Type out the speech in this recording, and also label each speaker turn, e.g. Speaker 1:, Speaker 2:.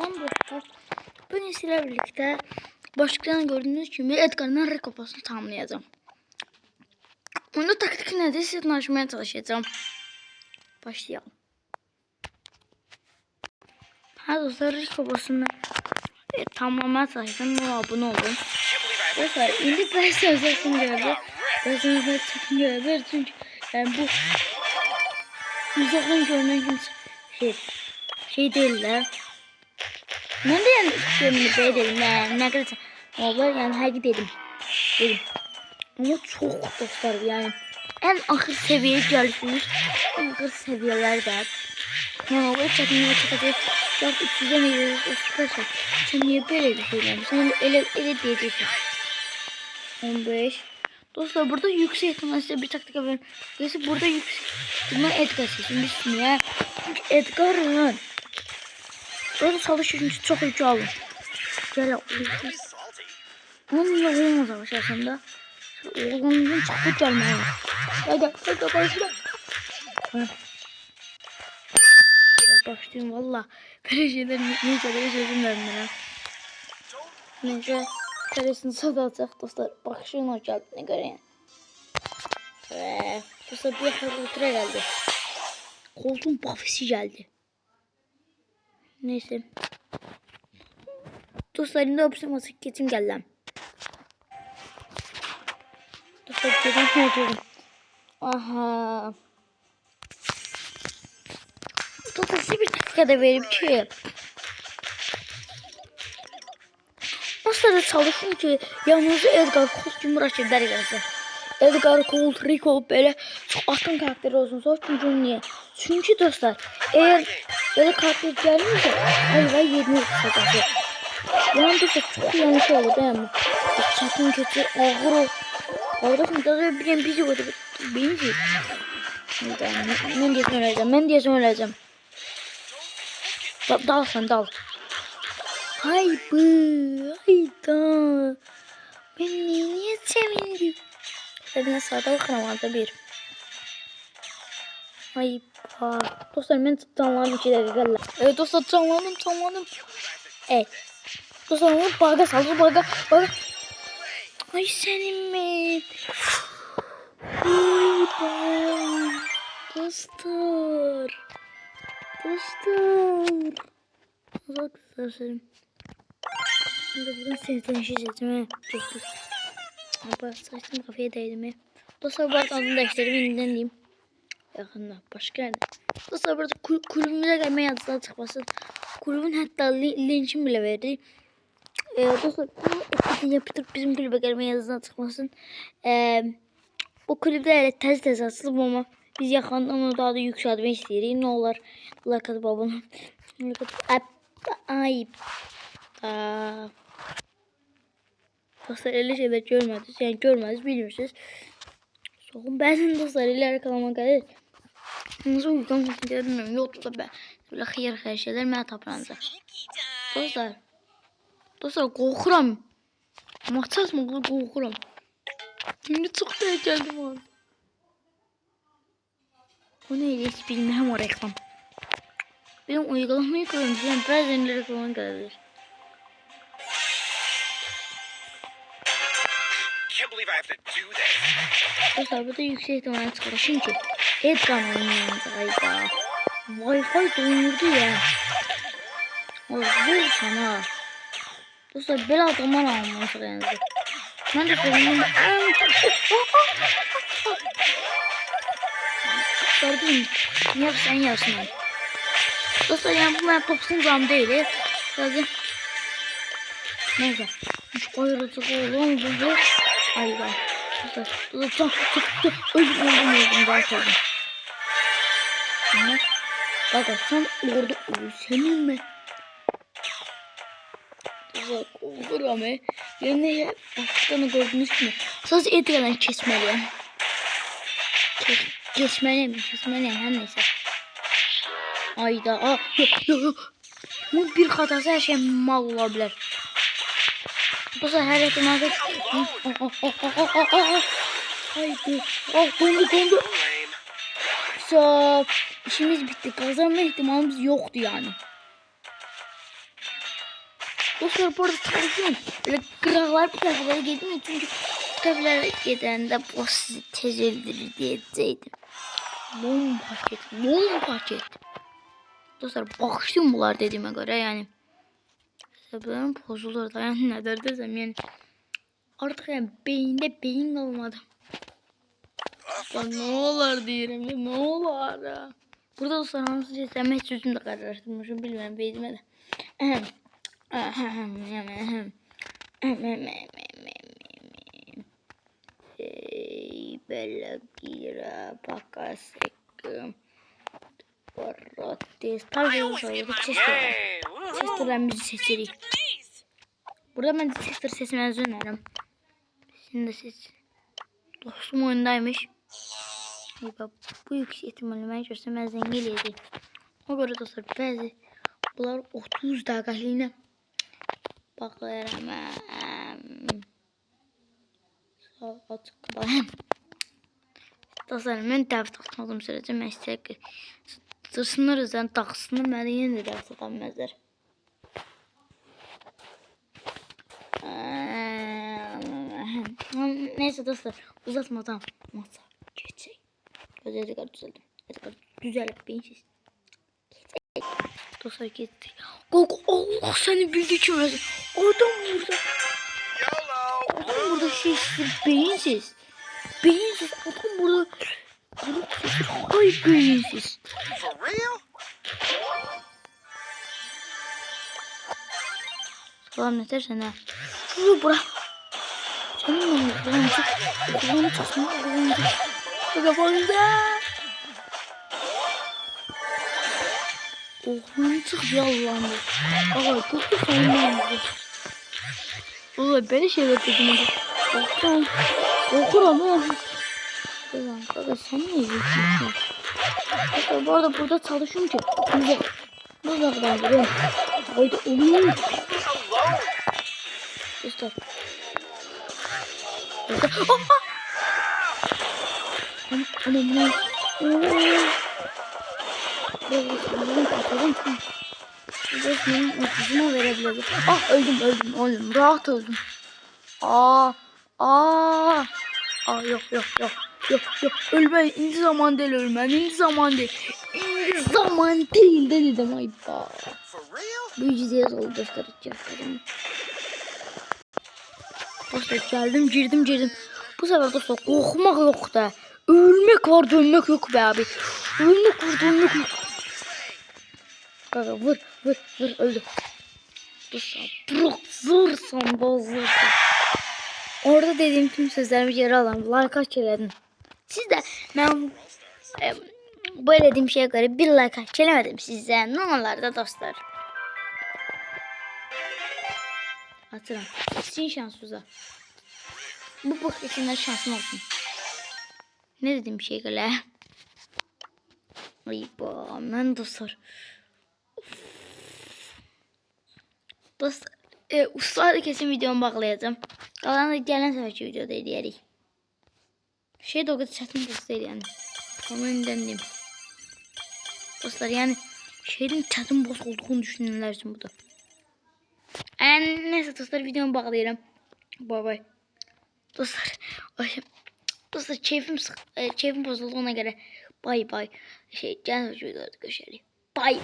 Speaker 1: Salam dostlar. Bugün sizlerle birlikte başlıktan gördüğünüz gibi Edgar'ın rekopasını tamamlayacağım. Onun taktik nedir? Size tanışmaya çalışacağım. Başlayalım. Ha dostlar, rekopasını tamamlamaya çalışacağım. Ne abone olun. Dostlar, indi ben sözleştim gördüm. Ben sözleştim gördüm. Çünkü yani bu uzaktan görünen şey değiller. Ben de yani istiyorum dedim. Ne kadar olur yani her dedim. Ama çok dostlar yani en ahır seviyeye gelişmiş en ahır seviyeler yani o çekimine çıkacak 400'e mi o süper şey. Sen niye böyle bir şey yapıyorsun? Sen ele diyeceksin. 15. Dostlar burada yüksek ihtimal size bir taktik yapıyorum. Gerçi burada yüksek ihtimal Edgar seçin. Bismillah. Çünkü Edgar'ın böyle çalışıyorsunuz çok güçlü alın. Gel onun olmaz ama aslında. Oğlumuzun çıktı gelmeye. Hadi başla. Başlayayım valla. Böyle şeyler neyse böyle sözüm verdim ben. Neyse. Kalesini satacak dostlar. Bakışın o geldiğine göre. Dostlar bir yakın ultra geldi. Koltuğun bafisi geldi. Neyse. Dostlar şimdi opsiyon basıp geçim geldim. Dostlar geçim koydum. Aha. Dostlar size bir dakikada verip ki. Nasıl da çalışın ki yanınızda Edgar kostüm rakipler gelsin. Edgar Colt, Rico böyle çok akın karakteri olsun. Çünkü niye? Çünkü dostlar eğer böyle karakter gelmişse hayvan yerini kısacak. Yani dostlar çok yanlış oldu değil mi? Çetin kötü ağır ol. Kardeşim da bizi koydu. Birinci. Ben diye söyleyeceğim. Dal sen dal. Hayda. Ben niye sevindim? Tabii sağda kanalda bir. Dostlar ben tamamladım 2 dakika. Evet dostlar tamamladım. Evet. Dostlar onu baga saldı baga. Ay senin mi? Dostlar. Dostlar. Buradan seslenişi sesime çektim. Ama saçım kafaya değdi mi? Dostlar bu arada adını değiştirdim yeniden diyeyim. Yakında başka yerde. Dostlar burada kulübümüze gelmeye yazılar çıkmasın. Kulübün hatta linçini bile verdi. Dostlar bunu etkili yapıp bizim kulübe gelmeye yazılar çıkmasın. Bu kulüpte öyle tez açılıb ama biz yakında onu daha da yükseltmek isteyirik. Ne olur like atıp abone. Dostlar öyle şeyler görmediniz. Yani görmediniz bilmiyorsunuz. Soğun bazen dostlar ileri kalmak kadar. Nasıl uygun düşünceler bilmiyorum. YouTube'da ben böyle xeyir şeyler mənə tapılanacaq. Dostlar qorxuram. Maç açmaqla qorxuram. Şimdi çok değerli var. O neydi hiç bilmem o reklam. Benim uygulamayı kurulmuş. Yani bazen reklamı geldi. Dostlar burada yüksek ihtimalle çıkar. Çünkü Edgar'ın oynuyordu. Wi-Fi doyurdu ya. Zor sana. Dostlar böyle adamlar almış yani. Ben de söyleyeyim. Gördün mü? Sen yapsın. Dostlar yani bu ben topsun zam değil. Sadece neyse. Hiç ayrıcık oğlum bu. Hayda. Dostlar çok öldüm zaten. Bak sen orada senin mi? Dostlar olur ama yani başkanı gördünüz mü? Sadece Edgar'dan kesmeliyim. Kesmeliyim her neyse. Ayda yok. Bu bir hatası her şey mal olabilir. Dostlar her ihtimalle haydi. Dondu. İşimiz bitti. Kazanma ihtimalimiz yoktu yani. Dostlar bu arada çalışıyorum. Böyle kırıklar bu tarafalara gitmiyor. Çünkü bu tarafalara gidende o sizi tez öldürür diyecektim. Bom paket. Dostlar bakıştım bunlar dediğime göre yani. Hesaplarım bozulur da yani ne der desem yani. Artık yani beyinde beyin kalmadı. Ya ne olur diyelim ya, ne olur ya. Burada dostlar hansı seslenme sözümü de kararlaştırmışım bilmiyorum beynime de. Bella gira bakasek. Varrotes. Tabii burada Chester'dan bizi seçerik. Burada ben Chester sesine özlerim. Şimdi ses. Dostum oyundaymış. Bak bu yüksek ihtimalle ben göstermezden geliydi. O göre dostlar bazı bunlar 30 dakikalığına bakıyorum. Saat kadar. Dostlar ben dəvət atmadığım sürəcə mən istəyək ki tırsınlar özlərini taxsınlar məni yenə də dəvət atamazlar. Neyse dostlar uzatmadan maça geçecek. Özellikle kadar düzeldim. Düzelip beyinsiz. Dostlar geçtik. Allah seni bildiği için öyle. Adam burada şey beyinsiz. Beyinsiz adam burada. Hay beyinsiz. Salam yeter sana. Şunu bırak. Senin mi? Kulağını çıksın. Oğlan çık ya Allah'ım. Aga çok da sanmıyorum. Vallahi ben şeyler dedim. Oğlan. Oğlan ama. Aga sen ne yiyorsun? Bu arada burada çalışıyorum ki. Uzaktan vuruyorum. Haydi oğlum. Dostlar. Anam. Benim mutluluğuma verebilirim. Ah öldüm. Rahat öldüm. Yok. Ölme. İndi zaman değil ölme. İndi zaman değil dedim. Ay ba. Bu yüzeye oldu dostlar. Dostlar girdim. Bu sefer dostlar korkmak yok da. Ölmek var dönmek yok be abi. Ölmek var dönmek yok. Kanka vur öldü. Dostlar vursan bozuldu. Orada dediğim tüm sözlerimi geri alalım. Like kaç elədim. Siz de ben bu elediğim şeye göre bir like kaç eləmedim sizden. Ne olur da dostlar. Hatırlam. Sizin şansınıza. Bu içinden şansın olsun. Ne dedim bir şey göre. Ay ben dostlar. Dostlar. Ustaları kesin videomu bağlayacağım. Kalanı da gelen seferki videoda eləyərik. Şey de o kadar çətin dost değil yani. Ama önden diyeyim. Dostlar yani şeyin çətin boss olduğunu düşünenler için bu da. Neyse dostlar videomu bağlayalım. Bye. Dostlar keyfim bozuldu ona göre. Bye. Gelen seferki videoda görüşelim. Bye.